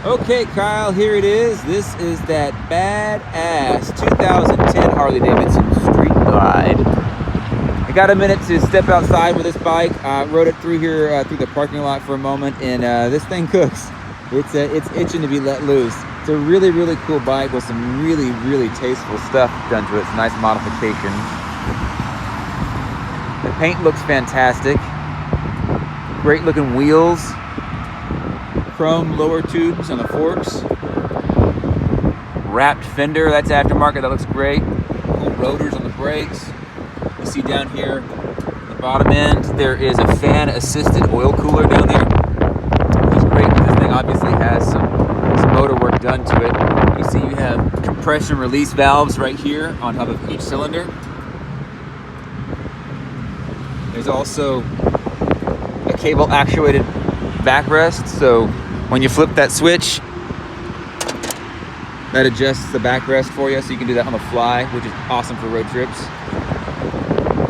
Okay, Kyle, here it is. This is that badass 2010 Harley-Davidson Street Glide. I got a minute to step outside with this bike. Rode it through here, through the parking lot for a moment, and this thing cooks. It's itching to be let loose. It's a really, really cool bike with some really, really tasteful stuff done to it. It's a nice modification. The paint looks fantastic. Great looking wheels. Chrome lower tubes on the forks. Wrapped fender, that's aftermarket, that looks great. Cool rotors on the brakes. You see down here at the bottom end, there is a fan assisted oil cooler down there. Which is great because this thing obviously has some motor work done to it. You see you have compression release valves right here on top of each cylinder. There's also a cable actuated backrest, so when you flip that switch, that adjusts the backrest for you, so you can do that on the fly, which is awesome for road trips.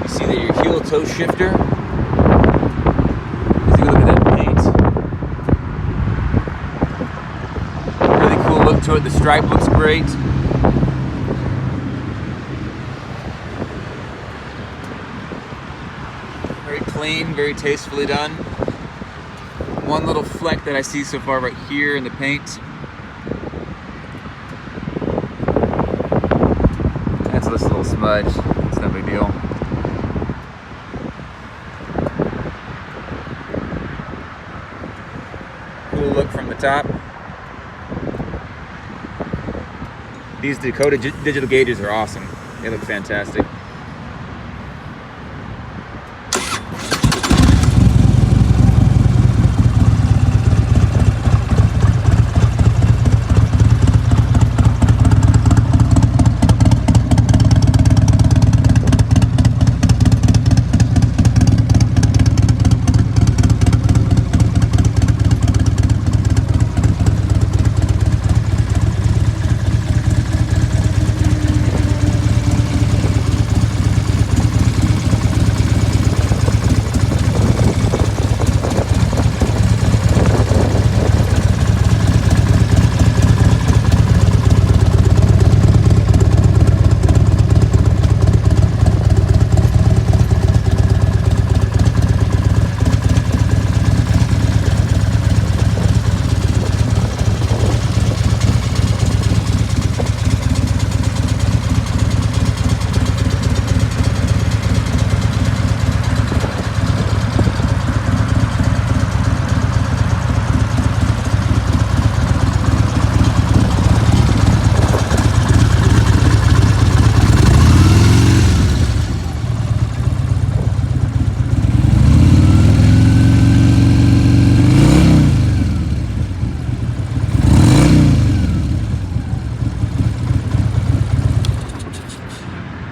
You see that your heel toe shifter. Let's take a look at that paint. Really cool look to it. The stripe looks great. Very clean, very tastefully done. One little fleck that I see so far right here in the paint. That's this little smudge. It's no big deal. Cool look from the top. These Dakota Digital gauges are awesome. They look fantastic.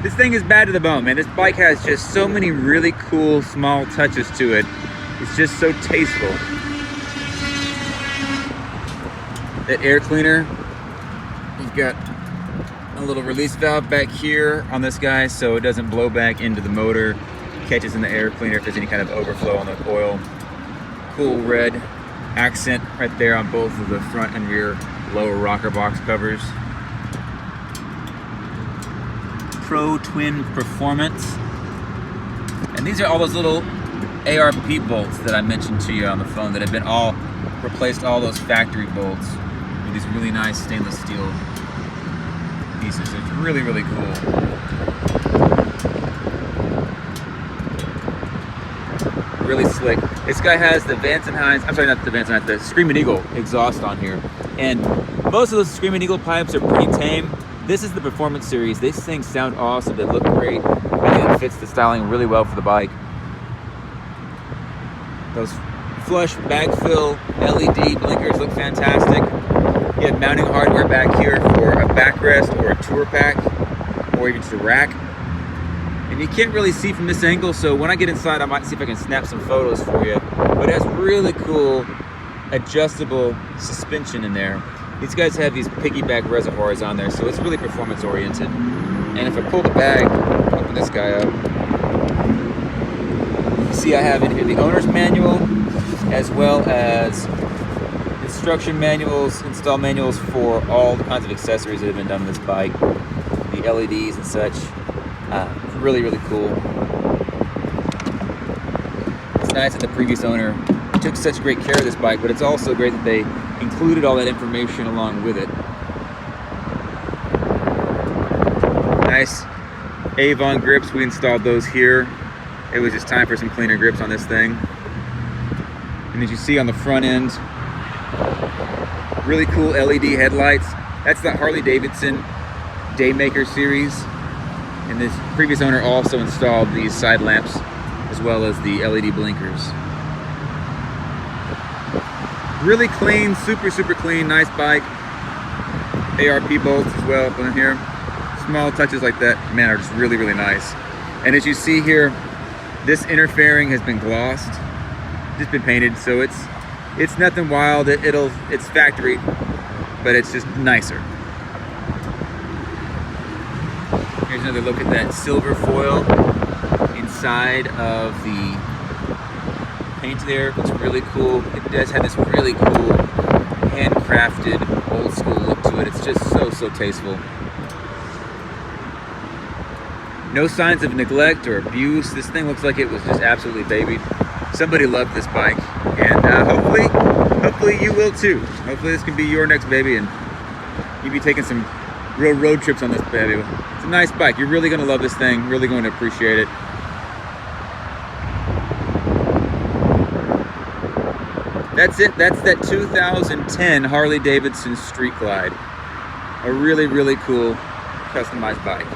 This thing is bad to the bone, man. This bike has just so many really cool small touches to it. It's just so tasteful. That air cleaner, you've got a little release valve back here on this guy so it doesn't blow back into the motor. Catches in the air cleaner if there's any kind of overflow on the oil. Cool red accent right there on both of the front and rear lower rocker box covers. Pro Twin Performance. And these are all those little ARP bolts that I mentioned to you on the phone that have been all replaced, all those factory bolts with these really nice stainless steel pieces. So it's really, really cool. Really slick. This guy has the Vance & Hines, I'm sorry, not the Vance & Hines, the Screaming Eagle exhaust on here. And most of those Screaming Eagle pipes are pretty tame. This is the Performance Series. These things sound awesome. They look great. I think it fits the styling really well for the bike. Those flush backfill LED blinkers look fantastic. You have mounting hardware back here for a backrest or a tour pack or even just a rack. And you can't really see from this angle, so when I get inside I might see if I can snap some photos for you. But it has really cool adjustable suspension in there. These guys have these piggyback reservoirs on there, so it's really performance oriented. And if I pull the bag, open this guy up, you see I have in here the owner's manual, as well as this instruction manuals, install manuals for all the kinds of accessories that have been done on this bike, the LEDs and such. Really, really cool. It's nice that the previous owner took such great care of this bike, but it's also great that they included all that information along with it. Nice Avon grips, we installed those here. It was just time for some cleaner grips on this thing. And as you see on the front end, really cool LED headlights. That's the Harley-Davidson Daymaker series. And this previous owner also installed these side lamps as well as the LED blinkers. Really clean, super, super clean, nice bike. ARP bolts as well up on here. Small touches like that, man, are just really, really nice. And as you see here, this inner fairing has been glossed, just been painted, so it's nothing wild. It's factory, but it's just nicer. Here's another look at that silver foil inside of the paint there. Looks really cool. It does have this really cool handcrafted old school look to it. It's just so, so tasteful. No signs of neglect or abuse. This thing looks like it was just absolutely babied. Somebody loved this bike, and hopefully you will too. Hopefully this can be your next baby, and you'll be taking some real road trips on this baby. It's a nice bike. You're really gonna love this thing. Really going to appreciate it. That's it. That's that 2010 Harley-Davidson Street Glide. A really, really cool customized bike.